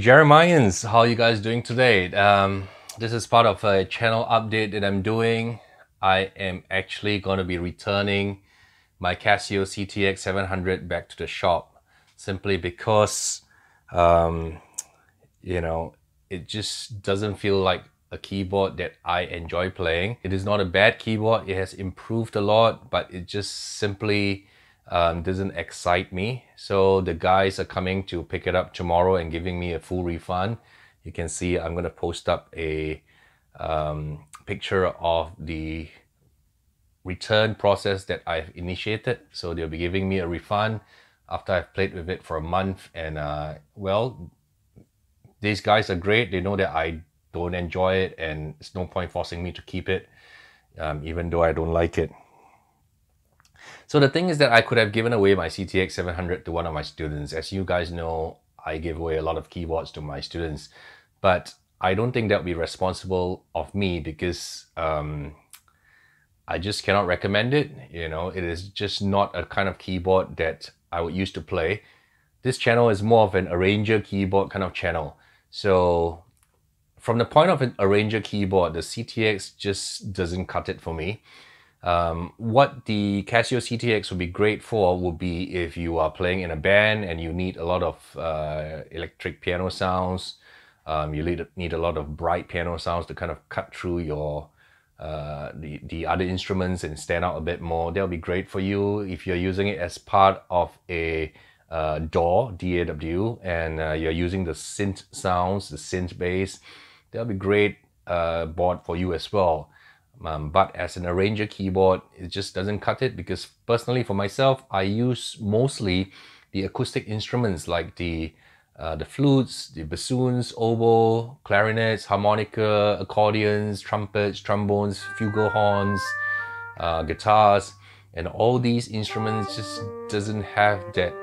Jeremians, how are you guys doing today? This is part of a channel update that I'm doing. I am actually going to be returning my Casio CT-X700 back to the shop simply because, you know, it just doesn't feel like a keyboard that I enjoy playing. It is not a bad keyboard. It has improved a lot, but it just simply doesn't excite me. So the guys are coming to pick it up tomorrow and giving me a full refund. You can see I'm going to post up a picture of the return process that I've initiated. So they'll be giving me a refund after I've played with it for a month. And well, these guys are great. They know that I don't enjoy it and it's no point forcing me to keep it, even though I don't like it. So the thing is that I could have given away my CT-X700 to one of my students. As you guys know, I give away a lot of keyboards to my students, but I don't think that would be responsible of me because I just cannot recommend it. You know, it is just not a kind of keyboard that I would use to play. This channel is more of an arranger keyboard kind of channel. So from the point of an arranger keyboard, the CT-X just doesn't cut it for me. What the Casio CT-X would be great for would be if you are playing in a band and you need a lot of electric piano sounds. You need a lot of bright piano sounds to kind of cut through your the other instruments and stand out a bit more. That'll be great for you if you're using it as part of a DAW, D-A-W, and you're using the synth sounds, the synth bass. That'll be great board for you as well. But as an arranger keyboard, it just doesn't cut it because personally for myself, I use mostly the acoustic instruments like the flutes, the bassoons, oboe, clarinets, harmonica, accordions, trumpets, trombones, flugelhorns, guitars, and all these instruments just doesn't have that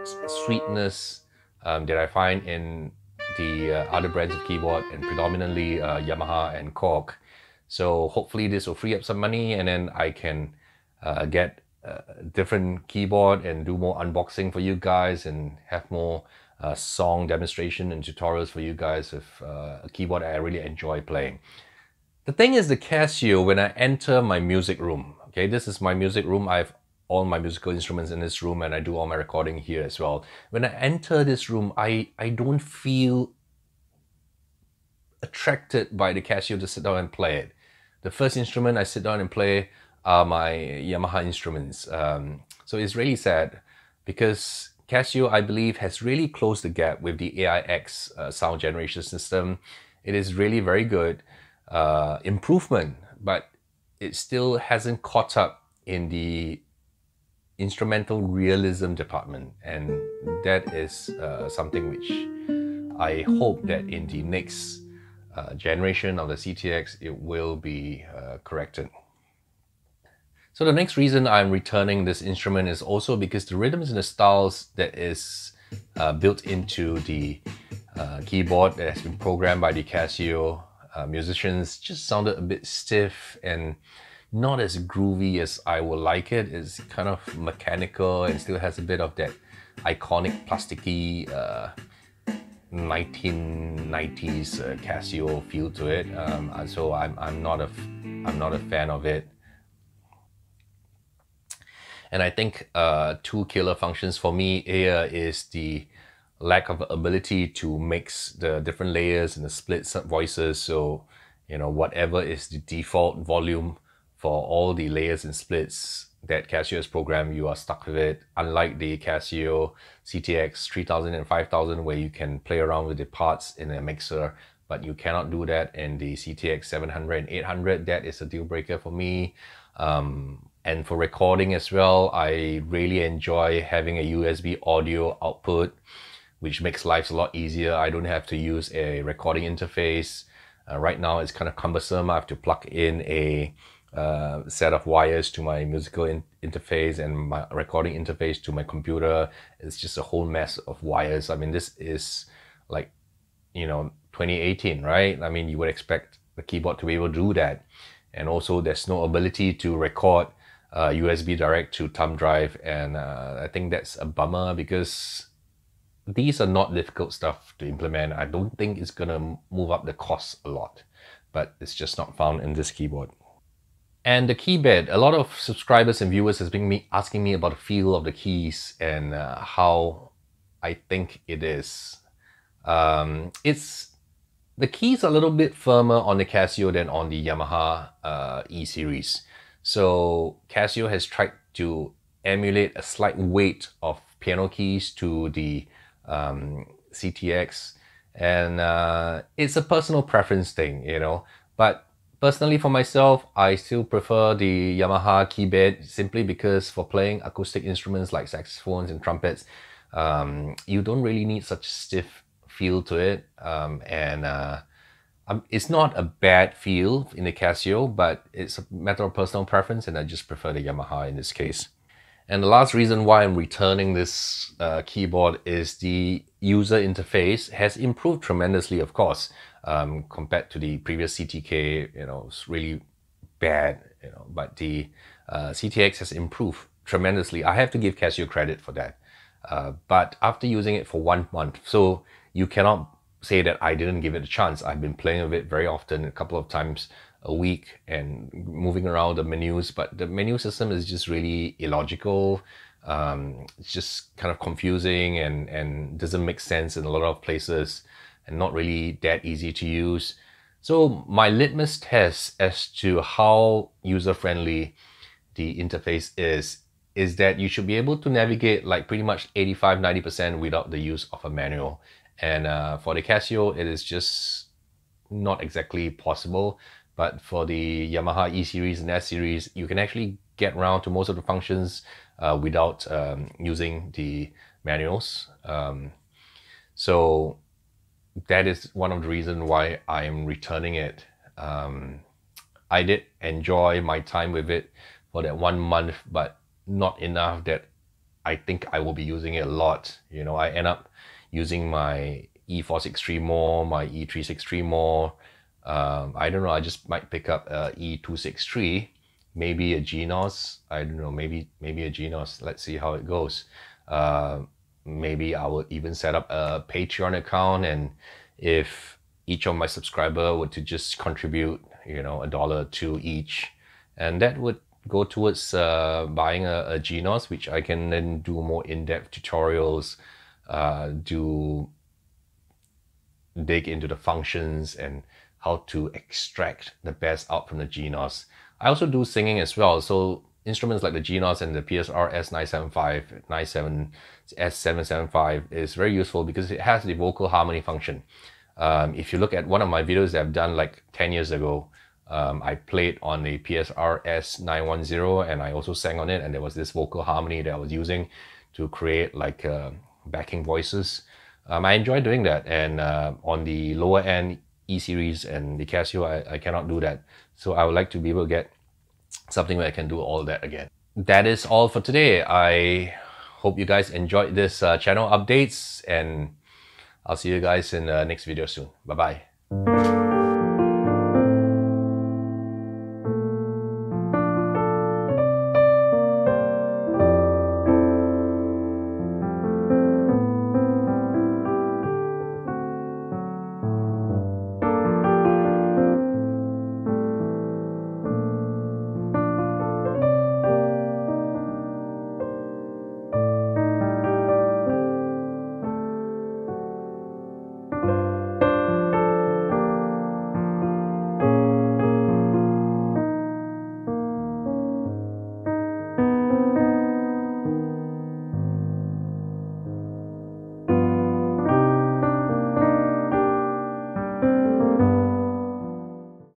sweetness that I find in the other brands of keyboard, and predominantly Yamaha and Korg. So hopefully this will free up some money and then I can get a different keyboard and do more unboxing for you guys and have more song demonstration and tutorials for you guys with a keyboard I really enjoy playing. The thing is, the Casio, when I enter my music room, okay, this is my music room. I have all my musical instruments in this room and I do all my recording here as well. When I enter this room, I don't feel attracted by the Casio to sit down and play it. The first instrument I sit down and play are my Yamaha instruments. So it's really sad because Casio, I believe, has really closed the gap with the AIX sound generation system. It is really very good improvement, but it still hasn't caught up in the instrumental realism department, and that is something which I hope that in the next generation of the CT-X it will be corrected. So the next reason I'm returning this instrument is also because the rhythms and the styles that is built into the keyboard that has been programmed by the Casio musicians just sounded a bit stiff and not as groovy as I would like it. It's kind of mechanical and still has a bit of that iconic plasticky 1990s Casio feel to it. So I'm not a fan of it. And I think two killer functions for me here is the lack of ability to mix the different layers and the split voices. So, you know, whatever is the default volume for all the layers and splits that Casio has programmed, you are stuck with it. Unlike the Casio CT-X 3000 and 5000, where you can play around with the parts in a mixer, but you cannot do that in the CT-X 700 and 800. That is a deal breaker for me. And for recording as well, I really enjoy having a USB audio output, which makes life a lot easier. I don't have to use a recording interface. Right now it's kind of cumbersome. I have to plug in a set of wires to my musical interface and my recording interface to my computer. It's just a whole mess of wires. I mean, this is like, you know, 2018, right? I mean, you would expect the keyboard to be able to do that. And also there's no ability to record USB direct to thumb drive, and I think that's a bummer because these are not difficult stuff to implement. I don't think it's gonna move up the cost a lot, but it's just not found in this keyboard. And the key bed, a lot of subscribers and viewers has been asking me about the feel of the keys and how I think it is. The keys are a little bit firmer on the Casio than on the Yamaha E series. So Casio has tried to emulate a slight weight of piano keys to the CT-X, and it's a personal preference thing, you know. But personally for myself, I still prefer the Yamaha key bed simply because for playing acoustic instruments like saxophones and trumpets, you don't really need such stiff feel to it, it's not a bad feel in the Casio, but it's a matter of personal preference, and I just prefer the Yamaha in this case. And the last reason why I'm returning this keyboard is the user interface has improved tremendously, of course, compared to the previous CTK. You know, it's really bad, you know, but the CTX has improved tremendously. I have to give Casio credit for that. But after using it for 1 month, so you cannot say that I didn't give it a chance. I've been playing with it very often, a couple of times a week, and moving around the menus, but the menu system is just really illogical. It's just kind of confusing and doesn't make sense in a lot of places and not really that easy to use. So my litmus test as to how user-friendly the interface is that you should be able to navigate like pretty much 85–90% without the use of a manual. And for the Casio, it is just not exactly possible. But for the Yamaha E series and S series, you can actually get around to most of the functions without using the manuals. So that is one of the reasons why I'm returning it. I did enjoy my time with it for that 1 month, but not enough that I think I will be using it a lot. You know, I end up using my E463 more, my E363 more. I don't know, I just might pick up a E263, maybe a GNOS. I don't know, maybe a GNOS. Let's see how it goes. Maybe I will even set up a Patreon account, and if each of my subscribers were to just contribute, you know, $1 or $2 each, and that would go towards buying a GNOS, which I can then do more in-depth tutorials, dig into the functions and how to extract the best out from the GNOS. I also do singing as well, so instruments like the GNOS and the PSR S775 is very useful because it has the vocal harmony function. If you look at one of my videos that I've done like 10 years ago, I played on the PSR S910 and I also sang on it, and there was this vocal harmony that I was using to create like backing voices. I enjoy doing that, and on the lower end E series and the Casio, I cannot do that. So I would like to be able to get something where I can do all that again. That is all for today. I hope you guys enjoyed this channel updates, and I'll see you guys in the next video soon. Bye bye.